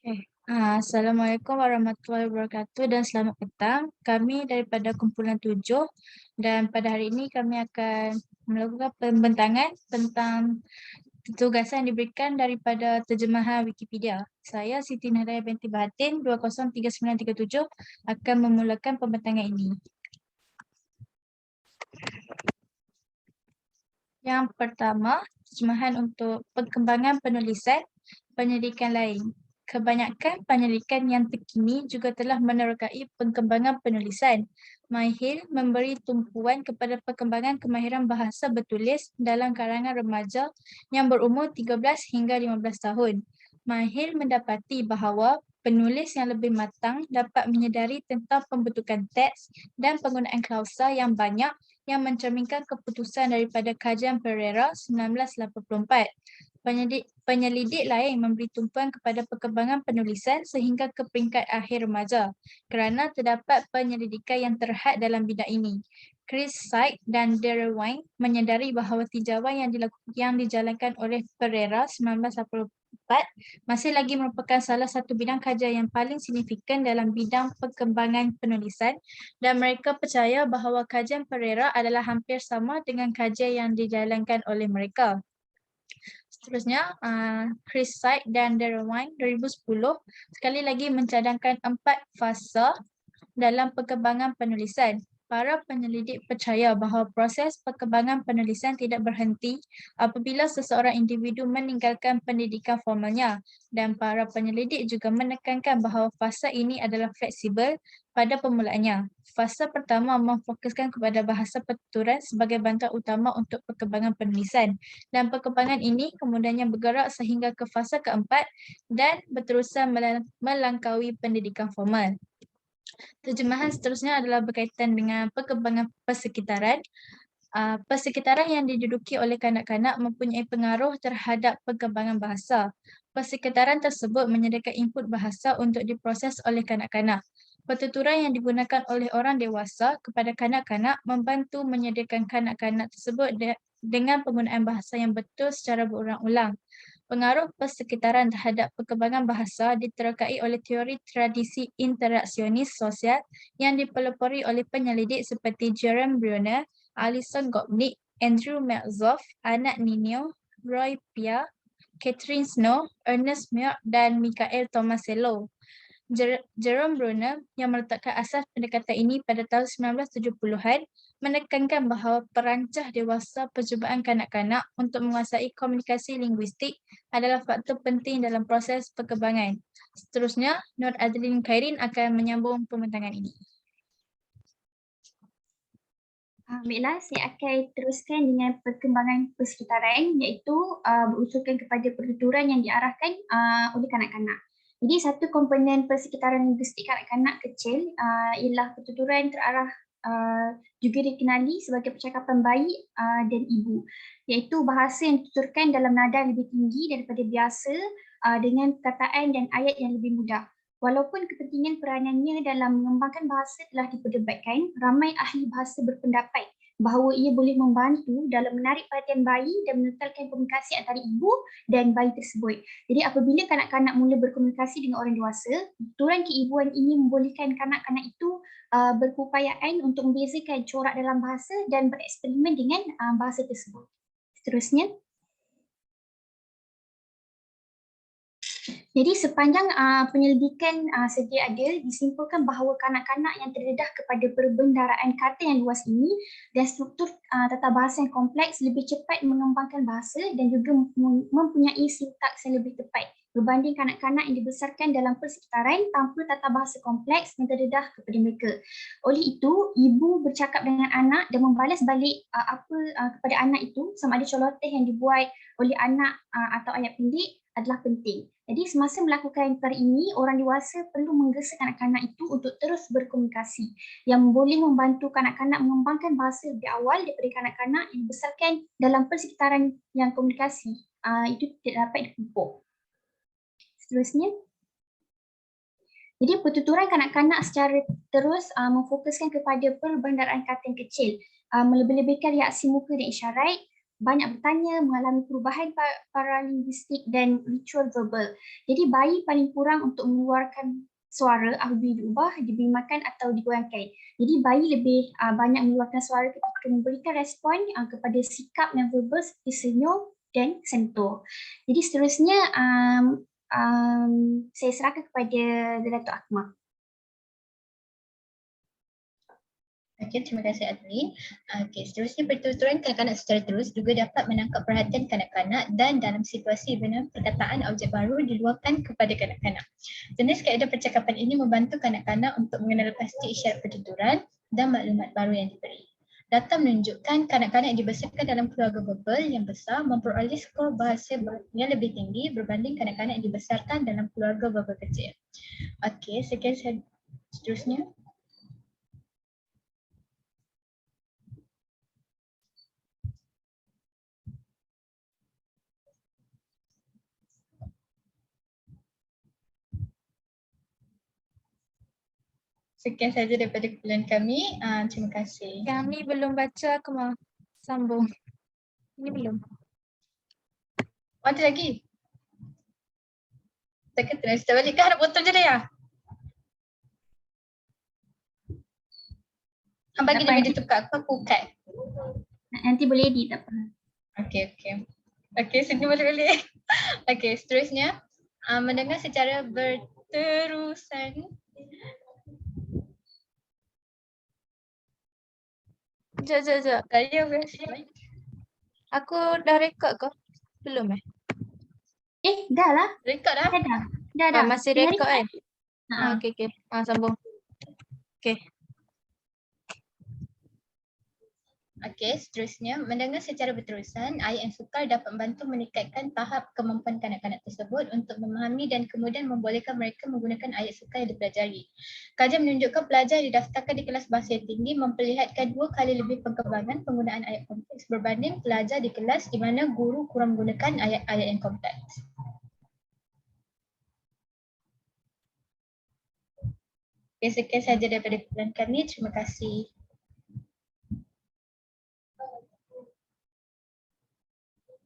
Okay. Assalamualaikum warahmatullahi wabarakatuh dan selamat petang. Kami daripada kumpulan 7 dan pada hari ini kami akan melakukan pembentangan tentang tugasan yang diberikan daripada terjemahan Wikipedia. Saya Siti Nahdaya binti Bahatin 203937 akan memulakan pembentangan ini. Yang pertama, terjemahan untuk perkembangan penulisan penyelidikan lain. Kebanyakan penyelidikan yang terkini juga telah menerokai perkembangan penulisan. Mahir memberi tumpuan kepada perkembangan kemahiran bahasa bertulis dalam kalangan remaja yang berumur 13 hingga 15 tahun. Mahir mendapati bahawa penulis yang lebih matang dapat menyedari tentang pembentukan teks dan penggunaan klausa yang banyak yang mencerminkan keputusan daripada kajian Pereira 1984. Penyelidik lain memberi tumpuan kepada perkembangan penulisan sehingga ke peringkat akhir remaja kerana terdapat penyelidikan yang terhad dalam bidang ini. Chris Syke dan Darrell Wine menyedari bahawa tinjauan yang dijalankan oleh Pereira 1984 masih lagi merupakan salah satu bidang kajian yang paling signifikan dalam bidang perkembangan penulisan dan mereka percaya bahawa kajian Pereira adalah hampir sama dengan kajian yang dijalankan oleh mereka. Seterusnya, Chris Syke dan Darrell Wine 2010 sekali lagi mencadangkan 4 fasa dalam perkembangan penulisan. Para penyelidik percaya bahawa proses perkembangan penulisan tidak berhenti apabila seseorang individu meninggalkan pendidikan formalnya dan para penyelidik juga menekankan bahawa fasa ini adalah fleksibel pada permulaannya. Fasa pertama memfokuskan kepada bahasa pertuturan sebagai bantuan utama untuk perkembangan penulisan dan perkembangan ini kemudiannya bergerak sehingga ke fasa keempat dan berterusan melangkaui pendidikan formal. Terjemahan seterusnya adalah berkaitan dengan perkembangan persekitaran. Persekitaran yang diduduki oleh kanak-kanak mempunyai pengaruh terhadap perkembangan bahasa. Persekitaran tersebut menyediakan input bahasa untuk diproses oleh kanak-kanak. Pertuturan yang digunakan oleh orang dewasa kepada kanak-kanak membantu menyediakan kanak-kanak tersebut dengan penggunaan bahasa yang betul secara berulang-ulang. Pengaruh persekitaran terhadap perkembangan bahasa diterokai oleh teori tradisi interaksionis sosial yang dipelopori oleh penyelidik seperti Jerome Bruner, Alison Gopnik, Andrew Meltzoff, Anat Ninio, Roy Pia, Catherine Snow, Ernest Muir dan Michael Tomasello. Jerome Bruner yang meletakkan asas pendekatan ini pada tahun 1970-an menekankan bahawa perancah dewasa percubaan kanak-kanak untuk menguasai komunikasi linguistik adalah faktor penting dalam proses perkembangan. Seterusnya, Nur Adlin Khairin akan menyambung pembentangan ini. Baiklah, saya akan teruskan dengan perkembangan persekitaran iaitu berusulkan kepada pertuturan yang diarahkan oleh kanak-kanak. Jadi satu komponen persekitaran linguistik kanak-kanak kecil ialah pertuturan terarah juga dikenali sebagai percakapan bayi dan ibu, iaitu bahasa yang dituturkan dalam nada lebih tinggi daripada biasa dengan perkataan dan ayat yang lebih mudah. Walaupun kepentingan peranannya dalam mengembangkan bahasa telah diperdebatkan, ramai ahli bahasa berpendapat bahawa ia boleh membantu dalam menarik perhatian bayi dan menetalkan komunikasi antara ibu dan bayi tersebut. Jadi apabila kanak-kanak mula berkomunikasi dengan orang dewasa, tuturan keibuan ini membolehkan kanak-kanak itu berupayaan untuk membezakan corak dalam bahasa dan bereksperimen dengan bahasa tersebut. Seterusnya. Jadi sepanjang penyelidikan sedia ada, disimpulkan bahawa kanak-kanak yang terdedah kepada perbendaharaan kata yang luas ini dan struktur tata bahasa yang kompleks lebih cepat mengembangkan bahasa dan juga mempunyai sintaks yang lebih tepat berbanding kanak-kanak yang dibesarkan dalam persekitaran tanpa tata bahasa kompleks yang terdedah kepada mereka. Oleh itu, ibu bercakap dengan anak dan membalas balik kepada anak itu sama ada celoteh yang dibuat oleh anak atau ayat pendek adalah penting. Jadi semasa melakukan perkara ini, orang dewasa perlu menggesa kanak-kanak itu untuk terus berkomunikasi yang boleh membantu kanak-kanak mengembangkan bahasa lebih awal daripada kanak-kanak yang dibesarkan dalam persekitaran yang komunikasi itu tidak dapat dipupuk. Seterusnya. Jadi pertuturan kanak-kanak secara terus memfokuskan kepada perbendaharaan kata yang kecil, melebih-lebihkan reaksi muka dan isyarat banyak bertanya, mengalami perubahan paralinguistik dan ritual verbal. Jadi bayi paling kurang untuk mengeluarkan suara apabila diubah, diberi makan atau digoyangkan. Jadi bayi lebih banyak mengeluarkan suara ketika memberikan respon kepada sikap yang verbal seperti senyum dan sentuh. Jadi seterusnya saya serahkan kepada Datuk Akmal. Okey, terima kasih Adli. Okey, seterusnya pertuturan kanak-kanak secara terus juga dapat menangkap perhatian kanak-kanak dan dalam situasi di mana perkataan objek baru diluahkan kepada kanak-kanak. Jenis kaedah percakapan ini membantu kanak-kanak untuk mengenal pasti isyarat pertuturan dan maklumat baru yang diberi. Data menunjukkan kanak-kanak yang dibesarkan dalam keluarga verbal yang besar memperoleh skor bahasa yang lebih tinggi berbanding kanak-kanak yang dibesarkan dalam keluarga verbal kecil. Okey, seterusnya. Sekian saja daripada kumpulan kami. Terima kasih. Kami belum baca, aku mau sambung. Ini belum. Ada lagi? Tak kena start balik kan? Ada botol je dah ya? Han bagi dia media tukar. Aku cut. Nanti boleh edit tak apa. Okey. Okey, sini balik. Okey, seterusnya. Mendengar secara berterusan. Sekejap. Saya Aku dah rekod ke? Belum Dah lah. rekod dah. Dah. Masih Tengah rekod kan? Ha. Okey. Sambung. Okey, seterusnya. Mendengar secara berterusan, ayat yang sukar dapat membantu meningkatkan tahap kemampuan kanak-kanak tersebut untuk memahami dan kemudian membolehkan mereka menggunakan ayat sukar yang dipelajari. Kajian menunjukkan pelajar yang didaftarkan di kelas bahasa yang tinggi memperlihatkan 2 kali lebih perkembangan penggunaan ayat kompleks berbanding pelajar di kelas di mana guru kurang menggunakan ayat-ayat yang kompleks. Sekian sahaja daripada kumpulan kami. Terima kasih.